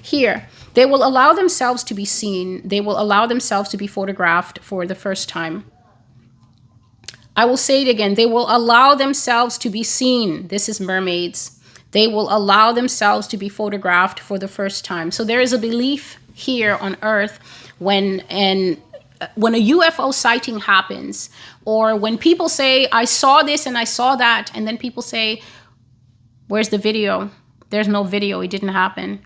Here, they will allow themselves to be seen. They will allow themselves to be photographed for the first time. I will say it again. They will allow themselves to be seen. This is mermaids. They will allow themselves to be photographed for the first time. So there is a belief here on Earth when a UFO sighting happens, or when people say, I saw this and I saw that, and then people say, where's the video? There's no video. It didn't happen.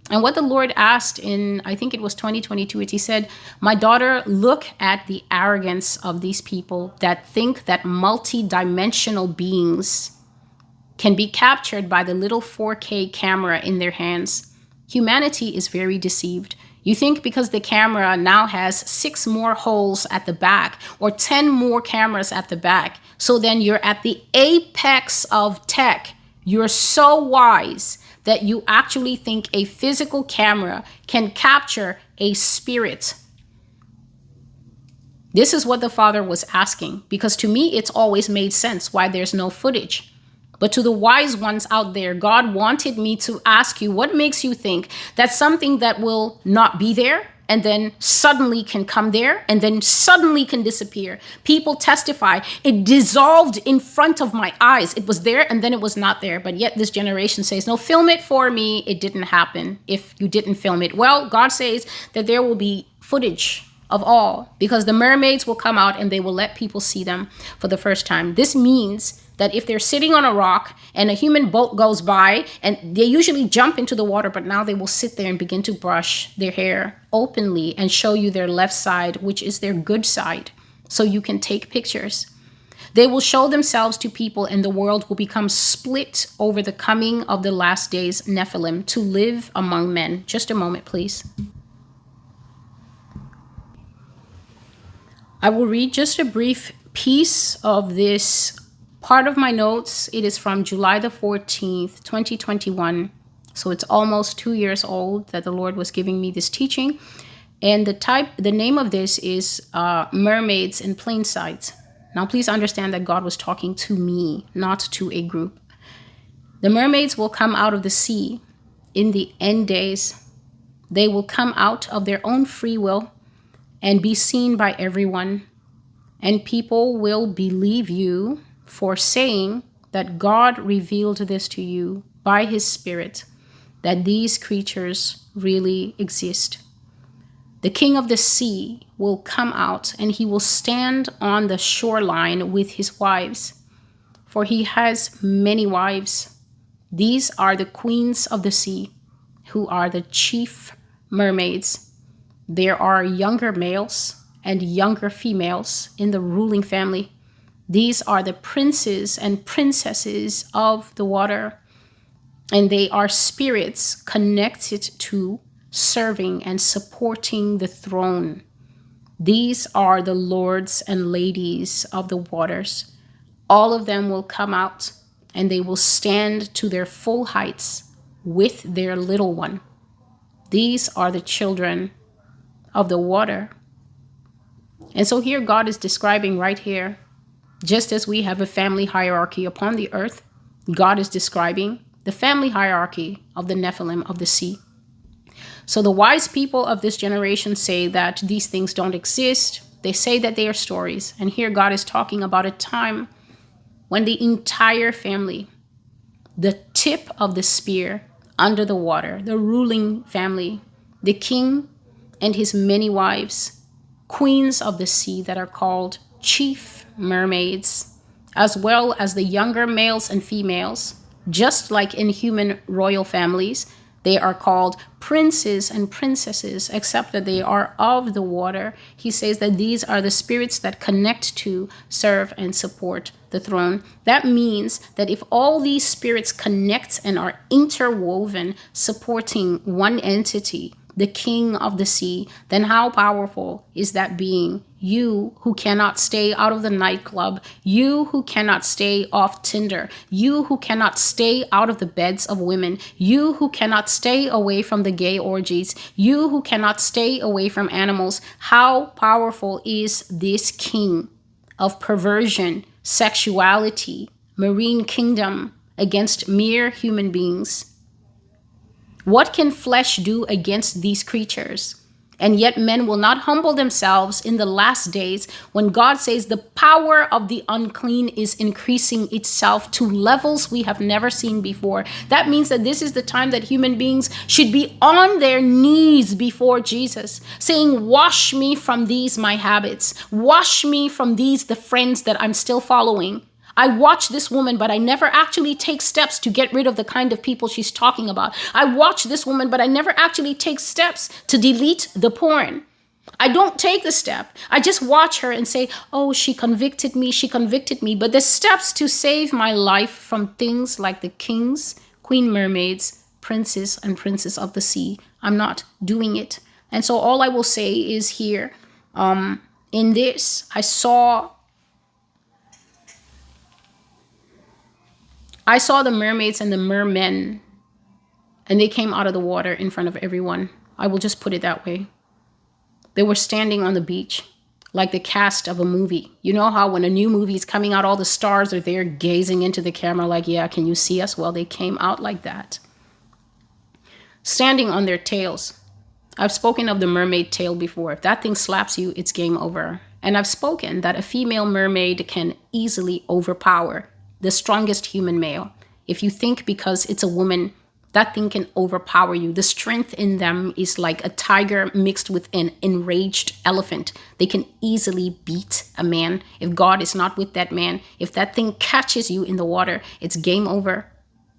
And what the Lord asked in, I think it was 2022, he said, my daughter, look at the arrogance of these people that think that multi-dimensional beings can be captured by the little 4K camera in their hands. Humanity is very deceived. You think because the camera now has 6 more holes at the back or 10 more cameras at the back, so then you're at the apex of tech. You're so wise that you actually think a physical camera can capture a spirit. This is what the Father was asking, because to me, it's always made sense why there's no footage. But to the wise ones out there, God wanted me to ask you, what makes you think that something that will not be there and then suddenly can come there and then suddenly can disappear? People testify, it dissolved in front of my eyes. It was there and then it was not there. But yet this generation says, no, film it for me. It didn't happen if you didn't film it. Well, God says that there will be footage of all, because the mermaids will come out and they will let people see them for the first time. This means that if they're sitting on a rock and a human boat goes by, and they usually jump into the water, but now they will sit there and begin to brush their hair openly and show you their left side, which is their good side, so you can take pictures. They will show themselves to people, and the world will become split over the coming of the last days Nephilim to live among men. Just a moment, please. I will read just a brief piece of this part of my notes. It is from July the 14th, 2021. So it's almost 2 years old that the Lord was giving me this teaching. And the name of this is Mermaids in Plain Sight. Now, please understand that God was talking to me, not to a group. The mermaids will come out of the sea in the end days. They will come out of their own free will and be seen by everyone. And people will believe you for saying that God revealed this to you by his Spirit, that these creatures really exist. The king of the sea will come out and he will stand on the shoreline with his wives, for he has many wives. These are the queens of the sea, who are the chief mermaids. There are younger males and younger females in the ruling family. These are the princes and princesses of the water, and they are spirits connected to serving and supporting the throne. These are the lords and ladies of the waters. All of them will come out and they will stand to their full heights with their little one. These are the children of the water. And so here God is describing right here, just as we have a family hierarchy upon the earth, God is describing the family hierarchy of the Nephilim of the sea. So the wise people of this generation say that these things don't exist. They say that they are stories. And here God is talking about a time when the entire family, the tip of the spear under the water, the ruling family, the king and his many wives, queens of the sea that are called chief mermaids, as well as the younger males and females, just like in human royal families, they are called princes and princesses, except that they are of the water. He says that these are the spirits that connect to, serve, and support the throne. That means that if all these spirits connect and are interwoven, supporting one entity, the king of the sea, then how powerful is that being? You who cannot stay out of the nightclub, you who cannot stay off Tinder, you who cannot stay out of the beds of women, you who cannot stay away from the gay orgies, you who cannot stay away from animals. How powerful is this king of perversion, sexuality, marine kingdom against mere human beings? What can flesh do against these creatures? And yet men will not humble themselves in the last days, when God says the power of the unclean is increasing itself to levels we have never seen before. That means that this is the time that human beings should be on their knees before Jesus, saying, wash me from these, my habits. Wash me from these, the friends that I'm still following. I watch this woman, but I never actually take steps to get rid of the kind of people she's talking about. I watch this woman, but I never actually take steps to delete the porn. I don't take the step. I just watch her and say, oh, she convicted me. She convicted me. But the steps to save my life from things like the kings, queen mermaids, princes, and princes of the sea, I'm not doing it. And so all I will say is here, in this, I saw the mermaids and the mermen, and they came out of the water in front of everyone. I will just put it that way. They were standing on the beach like the cast of a movie. You know how when a new movie is coming out, all the stars are there gazing into the camera like, yeah, can you see us? Well, they came out like that, standing on their tails. I've spoken of the mermaid tail before. If that thing slaps you, it's game over. And I've spoken that a female mermaid can easily overpower the strongest human male. If you think because it's a woman, that thing can overpower you. The strength in them is like a tiger mixed with an enraged elephant. They can easily beat a man. If God is not with that man, if that thing catches you in the water, it's game over.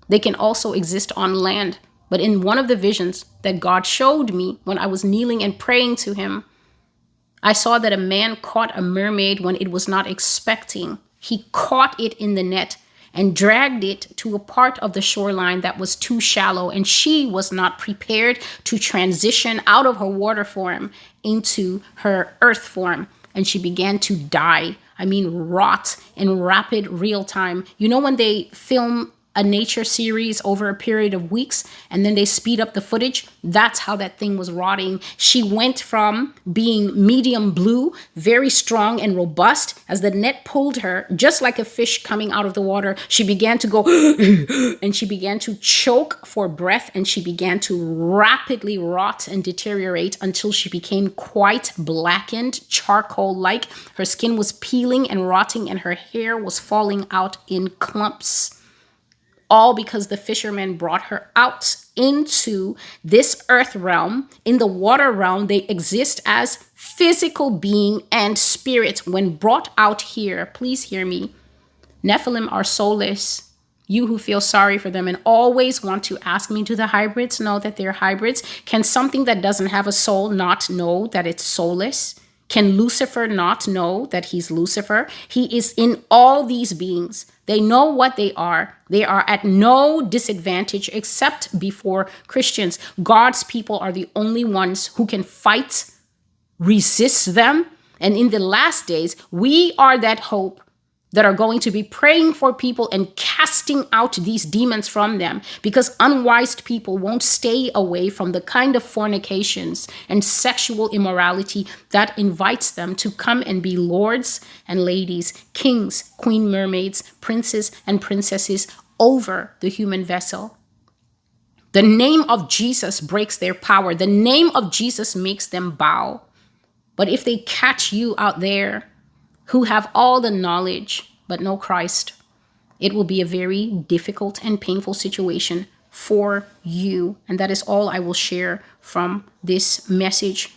They can also exist on land. But in one of the visions that God showed me when I was kneeling and praying to him, I saw that a man caught a mermaid when it was not expecting. He caught it in the net and dragged it to a part of the shoreline that was too shallow, and she was not prepared to transition out of her water form into her earth form, and she began to die. I mean, rot in rapid real time. You know when they film a nature series over a period of weeks and then they speed up the footage? That's how that thing was rotting. She went from being medium blue, very strong and robust. As the net pulled her, just like a fish coming out of the water, she began to go and she began to choke for breath, and she began to rapidly rot and deteriorate until she became quite blackened, charcoal-like. Her skin was peeling and rotting, and her hair was falling out in clumps. All because the fishermen brought her out into this earth realm. In the water realm, they exist as physical being and spirit. When brought out here, please hear me, Nephilim are soulless. You who feel sorry for them and always want to ask me, do the hybrids know that they're hybrids? Can something that doesn't have a soul not know that it's soulless? Can Lucifer not know that he's Lucifer? He is in all these beings. They know what they are. They are at no disadvantage except before Christians. God's people are the only ones who can fight, resist them. And in the last days, we are that hope that are going to be praying for people and casting out these demons from them, because unwise people won't stay away from the kind of fornications and sexual immorality that invites them to come and be lords and ladies, kings, queen mermaids, princes and princesses over the human vessel. The name of Jesus breaks their power. The name of Jesus makes them bow. But if they catch you out there who have all the knowledge but no Christ, it will be a very difficult and painful situation for you. And that is all I will share from this message